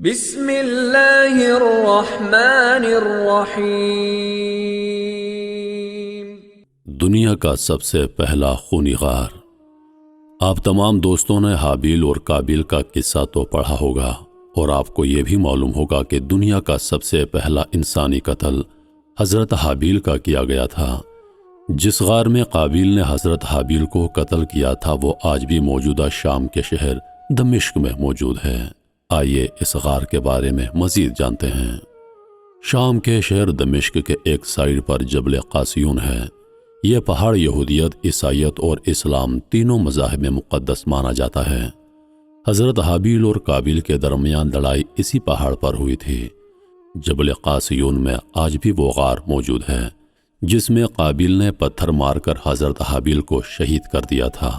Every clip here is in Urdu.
بسم اللہ الرحمن الرحیم۔ دنیا کا سب سے پہلا خونی غار۔ آپ تمام دوستوں نے حابیل اور قابیل کا قصہ تو پڑھا ہوگا، اور آپ کو یہ بھی معلوم ہوگا کہ دنیا کا سب سے پہلا انسانی قتل حضرت حابیل کا کیا گیا تھا۔ جس غار میں قابیل نے حضرت حابیل کو قتل کیا تھا وہ آج بھی موجودہ شام کے شہر دمشق میں موجود ہے۔ آئیے اس غار کے بارے میں مزید جانتے ہیں۔ شام کے شہر دمشق کے ایک سائڈ پر جبل قاسیون ہے۔ یہ پہاڑ یہودیت، عیسائیت اور اسلام تینوں مذاہب میں مقدس مانا جاتا ہے۔ حضرت حابیل اور قابیل کے درمیان لڑائی اسی پہاڑ پر ہوئی تھی۔ جبل قاسیون میں آج بھی وہ غار موجود ہے جس میں قابیل نے پتھر مار کر حضرت حابیل کو شہید کر دیا تھا۔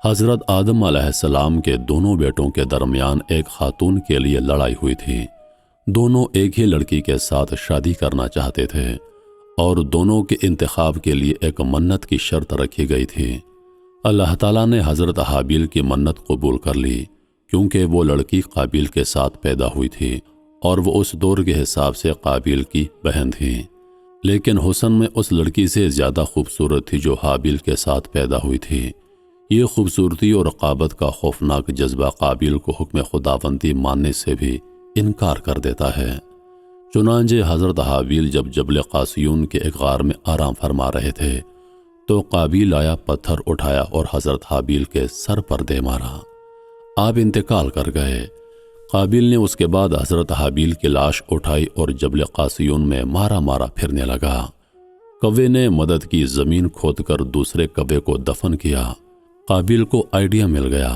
حضرت آدم علیہ السلام کے دونوں بیٹوں کے درمیان ایک خاتون کے لیے لڑائی ہوئی تھی۔ دونوں ایک ہی لڑکی کے ساتھ شادی کرنا چاہتے تھے اور دونوں کے انتخاب کے لیے ایک منت کی شرط رکھی گئی تھی۔ اللہ تعالیٰ نے حضرت حابیل کی منت قبول کر لی کیونکہ وہ لڑکی قابیل کے ساتھ پیدا ہوئی تھی اور وہ اس دور کے حساب سے قابیل کی بہن تھی، لیکن حسن میں اس لڑکی سے زیادہ خوبصورت تھی جو حابیل کے ساتھ پیدا ہوئی تھی۔ یہ خوبصورتی اور رقابت کا خوفناک جذبہ قابیل کو حکم خداوندی ماننے سے بھی انکار کر دیتا ہے۔ چنانچہ حضرت حابیل جب جبل قاسیون کے ایک غار میں آرام فرما رہے تھے تو قابیل آیا، پتھر اٹھایا اور حضرت حابیل کے سر پر دے مارا۔ آپ انتقال کر گئے۔ قابیل نے اس کے بعد حضرت حابیل کی لاش اٹھائی اور جبل قاسیون میں مارا مارا پھرنے لگا۔ کوے نے مدد کی، زمین کھود کر دوسرے کوے کو دفن کیا۔ قابیل کو آئیڈیا مل گیا،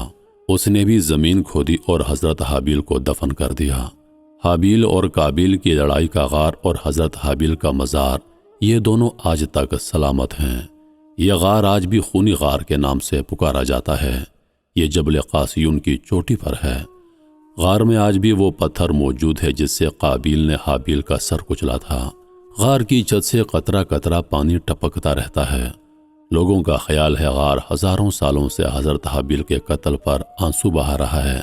اس نے بھی زمین کھودی اور حضرت حابیل کو دفن کر دیا۔ حابیل اور قابیل کی لڑائی کا غار اور حضرت حابیل کا مزار، یہ دونوں آج تک سلامت ہیں۔ یہ غار آج بھی خونی غار کے نام سے پکارا جاتا ہے۔ یہ جبل قاسیون کی چوٹی پر ہے۔ غار میں آج بھی وہ پتھر موجود ہے جس سے قابیل نے حابیل کا سر کچلا تھا۔ غار کی چھت سے قطرہ قطرہ پانی ٹپکتا رہتا ہے۔ لوگوں کا خیال ہے غار ہزاروں سالوں سے حضرت حابیل کے قتل پر آنسو بہا رہا ہے۔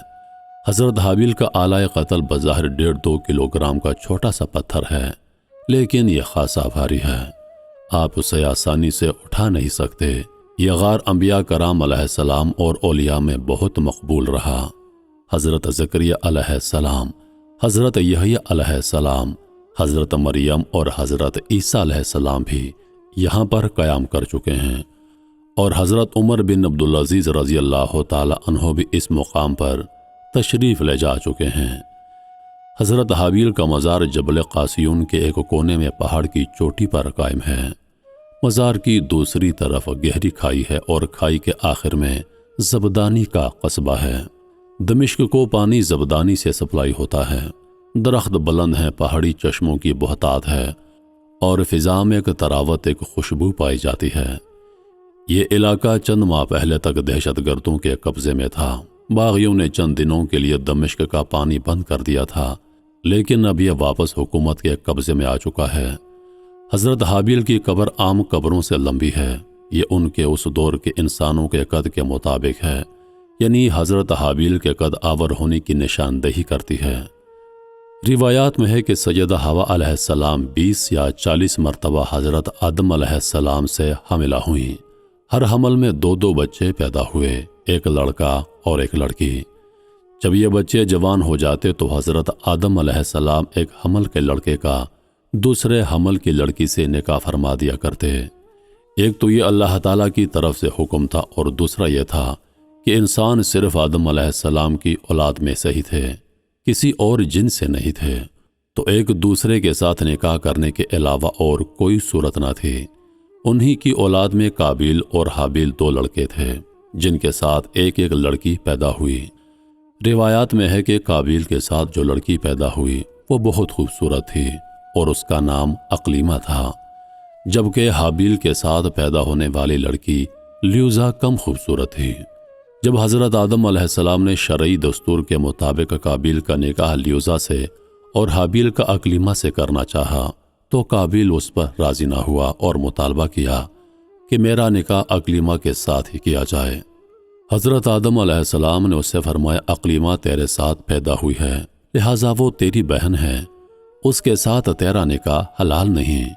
حضرت حابیل کا آلہ قتل بظاہر 1.5-2 کلوگرام کا چھوٹا سا پتھر ہے، لیکن یہ خاصا بھاری ہے۔ آپ اسے آسانی سے اٹھا نہیں سکتے۔ یہ غار انبیاء کرام علیہ السلام اور اولیاء میں بہت مقبول رہا۔ حضرت زکریا علیہ السلام، حضرت یحییٰ علیہ السلام، حضرت مریم اور حضرت عیسیٰ علیہ السلام بھی یہاں پر قیام کر چکے ہیں، اور حضرت عمر بن عبدالعزیز رضی اللہ تعالی عنہ بھی اس مقام پر تشریف لے جا چکے ہیں۔ حضرت حابیل کا مزار جبل قاسیون کے ایک کونے میں پہاڑ کی چوٹی پر قائم ہے۔ مزار کی دوسری طرف گہری کھائی ہے اور کھائی کے آخر میں زبدانی کا قصبہ ہے۔ دمشق کو پانی زبدانی سے سپلائی ہوتا ہے۔ درخت بلند ہیں، پہاڑی چشموں کی بہتات ہے اور فضا میں ایک تراوت، ایک خوشبو پائی جاتی ہے۔ یہ علاقہ چند ماہ پہلے تک دہشت گردوں کے قبضے میں تھا۔ باغیوں نے چند دنوں کے لیے دمشق کا پانی بند کر دیا تھا، لیکن اب یہ واپس حکومت کے قبضے میں آ چکا ہے۔ حضرت حابیل کی قبر عام قبروں سے لمبی ہے۔ یہ ان کے اس دور کے انسانوں کے قد کے مطابق ہے، یعنی حضرت حابیل کے قد آور ہونے کی نشاندہی کرتی ہے۔ روایات میں ہے کہ سیدہ حوا علیہ السلام 20 یا 40 مرتبہ حضرت آدم علیہ السلام سے حاملہ ہوئیں۔ ہر حمل میں 2 بچے پیدا ہوئے، ایک لڑکا اور ایک لڑکی۔ جب یہ بچے جوان ہو جاتے تو حضرت آدم علیہ السلام ایک حمل کے لڑکے کا دوسرے حمل کی لڑکی سے نکاح فرما دیا کرتے۔ ایک تو یہ اللہ تعالیٰ کی طرف سے حکم تھا اور دوسرا یہ تھا کہ انسان صرف آدم علیہ السلام کی اولاد میں سے ہی تھے، کسی اور جن سے نہیں تھے، تو ایک دوسرے کے ساتھ نکاح کرنے کے علاوہ اور کوئی صورت نہ تھی۔ انہی کی اولاد میں قابیل اور حابیل 2 لڑکے تھے جن کے ساتھ ایک ایک لڑکی پیدا ہوئی۔ روایات میں ہے کہ قابیل کے ساتھ جو لڑکی پیدا ہوئی وہ بہت خوبصورت تھی اور اس کا نام اقلیمہ تھا، جبکہ حابیل کے ساتھ پیدا ہونے والی لڑکی لیوزا کم خوبصورت تھی۔ جب حضرت آدم علیہ السلام نے شرعی دستور کے مطابق قابیل کا نکاح لیوزا سے اور حابیل کا اقلیمہ سے کرنا چاہا تو قابیل اس پر راضی نہ ہوا اور مطالبہ کیا کہ میرا نکاح اقلیمہ کے ساتھ ہی کیا جائے۔ حضرت آدم علیہ السلام نے اس سے فرمایا، اقلیمہ تیرے ساتھ پیدا ہوئی ہے لہٰذا وہ تیری بہن ہے، اس کے ساتھ تیرا نکاح حلال نہیں۔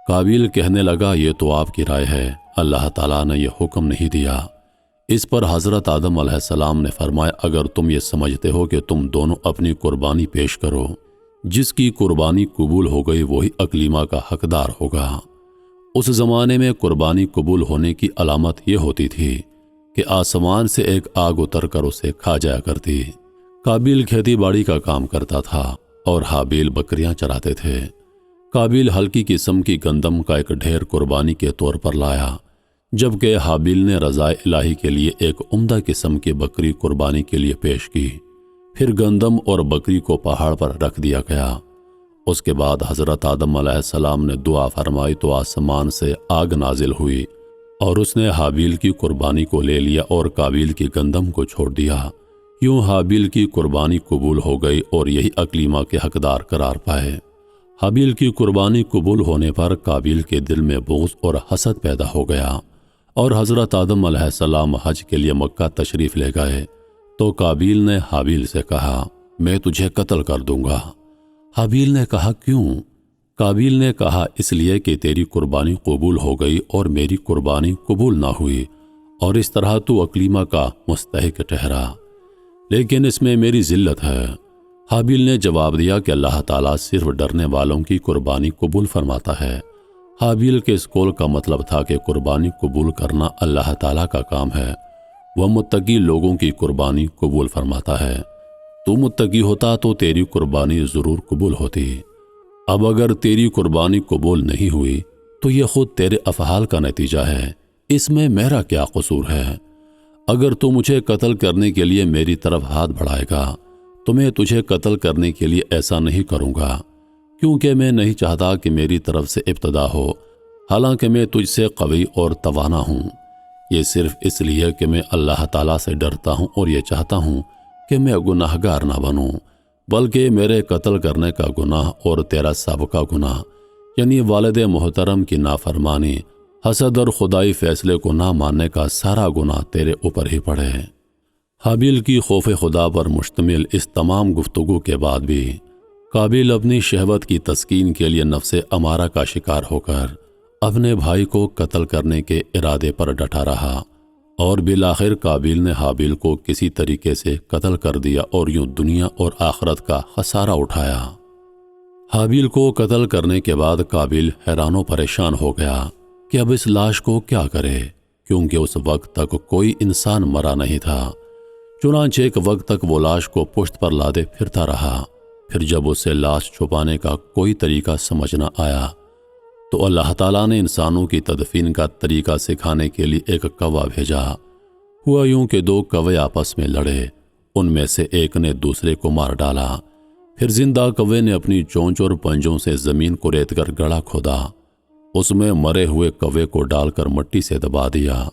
قابیل کہنے لگا یہ تو آپ کی رائے ہے، اللہ تعالیٰ نے یہ حکم نہیں دیا۔ اس پر حضرت آدم علیہ السلام نے فرمایا اگر تم یہ سمجھتے ہو کہ تم دونوں اپنی قربانی پیش کرو، جس کی قربانی قبول ہو گئی وہی اکلیمہ کا حقدار ہوگا۔ اس زمانے میں قربانی قبول ہونے کی علامت یہ ہوتی تھی کہ آسمان سے ایک آگ اتر کر اسے کھا جایا کرتی۔ قابیل کھیتی باڑی کا کام کرتا تھا اور حابیل بکریاں چراتے تھے۔ قابیل ہلکی قسم کی گندم کا ایک ڈھیر قربانی کے طور پر لایا، جبکہ حابیل نے رضائے الہی کے لیے ایک عمدہ قسم کی بکری قربانی کے لیے پیش کی۔ پھر گندم اور بکری کو پہاڑ پر رکھ دیا گیا۔ اس کے بعد حضرت آدم علیہ السلام نے دعا فرمائی تو آسمان سے آگ نازل ہوئی اور اس نے حابیل کی قربانی کو لے لیا اور قابیل کی گندم کو چھوڑ دیا۔ یوں حابیل کی قربانی قبول ہو گئی اور یہی اکلیمہ کے حقدار قرار پائے۔ حابیل کی قربانی قبول ہونے پر قابیل کے دل میں بغض اور حسد پیدا ہو گیا اور حضرت آدم علیہ السلام حج کے لیے مکہ تشریف لے گئے تو قابیل نے حابیل سے کہا میں تجھے قتل کر دوں گا۔ حابیل نے کہا کیوں؟ قابیل نے کہا اس لیے کہ تیری قربانی قبول ہو گئی اور میری قربانی قبول نہ ہوئی اور اس طرح تو اکلیمہ کا مستحق ٹھہرا، لیکن اس میں میری ذلت ہے۔ حابیل نے جواب دیا کہ اللہ تعالیٰ صرف ڈرنے والوں کی قربانی قبول فرماتا ہے۔ حابیل کے اس قول کا مطلب تھا کہ قربانی قبول کرنا اللہ تعالیٰ کا کام ہے، وہ متقی لوگوں کی قربانی قبول فرماتا ہے۔ تو متقی ہوتا تو تیری قربانی ضرور قبول ہوتی۔ اب اگر تیری قربانی قبول نہیں ہوئی تو یہ خود تیرے افعال کا نتیجہ ہے، اس میں میرا کیا قصور ہے؟ اگر تو مجھے قتل کرنے کے لیے میری طرف ہاتھ بڑھائے گا تو میں تجھے قتل کرنے کے لیے ایسا نہیں کروں گا، کیونکہ میں نہیں چاہتا کہ میری طرف سے ابتدا ہو، حالانکہ میں تجھ سے قوی اور توانا ہوں۔ یہ صرف اس لیے کہ میں اللہ تعالیٰ سے ڈرتا ہوں اور یہ چاہتا ہوں کہ میں گناہگار نہ بنوں، بلکہ میرے قتل کرنے کا گناہ اور تیرا سابقہ گناہ یعنی والد محترم کی نافرمانی، حسد اور خدائی فیصلے کو نہ ماننے کا سارا گناہ تیرے اوپر ہی پڑے۔ حابیل کی خوف خدا پر مشتمل اس تمام گفتگو کے بعد بھی قابیل اپنی شہوت کی تسکین کے لیے نفس امارہ کا شکار ہو کر اپنے بھائی کو قتل کرنے کے ارادے پر ڈٹا رہا اور بالآخر قابیل نے حابیل کو کسی طریقے سے قتل کر دیا اور یوں دنیا اور آخرت کا خسارہ اٹھایا۔ حابیل کو قتل کرنے کے بعد قابیل حیران و پریشان ہو گیا کہ اب اس لاش کو کیا کرے، کیونکہ اس وقت تک کوئی انسان مرا نہیں تھا۔ چنانچہ ایک وقت تک وہ لاش کو پشت پر لادے پھرتا رہا۔ پھر جب اسے لاش چھپانے کا کوئی طریقہ سمجھ نہ آیا تو اللہ تعالیٰ نے انسانوں کی تدفین کا طریقہ سکھانے کے لیے ایک کوا بھیجا۔ ہوا یوں کہ دو کوے آپس میں لڑے، ان میں سے ایک نے دوسرے کو مار ڈالا۔ پھر زندہ کوے نے اپنی چونچ اور پنجوں سے زمین کو ریت کر گڑھا کھودا، اس میں مرے ہوئے کوے کو ڈال کر مٹی سے دبا دیا۔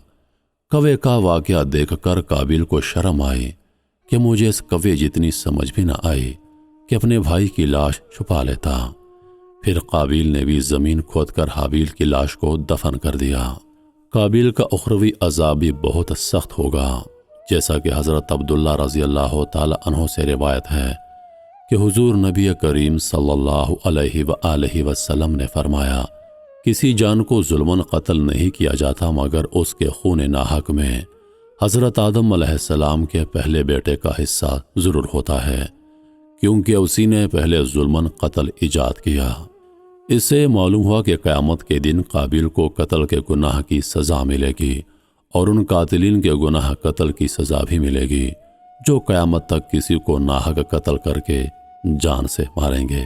کوے کا واقعہ دیکھ کر قابیل کو شرم آئی کہ مجھے اس کوے جتنی سمجھ بھی نہ آئی کہ اپنے بھائی کی لاش چھپا لیتا۔ پھر قابیل نے بھی زمین کھود کر حابیل کی لاش کو دفن کر دیا۔ قابیل کا اخروی عذاب بھی بہت سخت ہوگا، جیسا کہ حضرت عبداللہ رضی اللہ تعالی عنہ سے روایت ہے کہ حضور نبی کریم صلی اللہ علیہ وآلہ وسلم نے فرمایا کسی جان کو ظلماً قتل نہیں کیا جاتا مگر اس کے خون ناحق میں حضرت آدم علیہ السلام کے پہلے بیٹے کا حصہ ضرور ہوتا ہے، کیونکہ اسی نے پہلے ظلماً قتل ایجاد کیا۔ اس سے معلوم ہوا کہ قیامت کے دن قابیل کو قتل کے گناہ کی سزا ملے گی اور ان قاتلین کے گناہ قتل کی سزا بھی ملے گی جو قیامت تک کسی کو ناحق قتل کر کے جان سے ماریں گے۔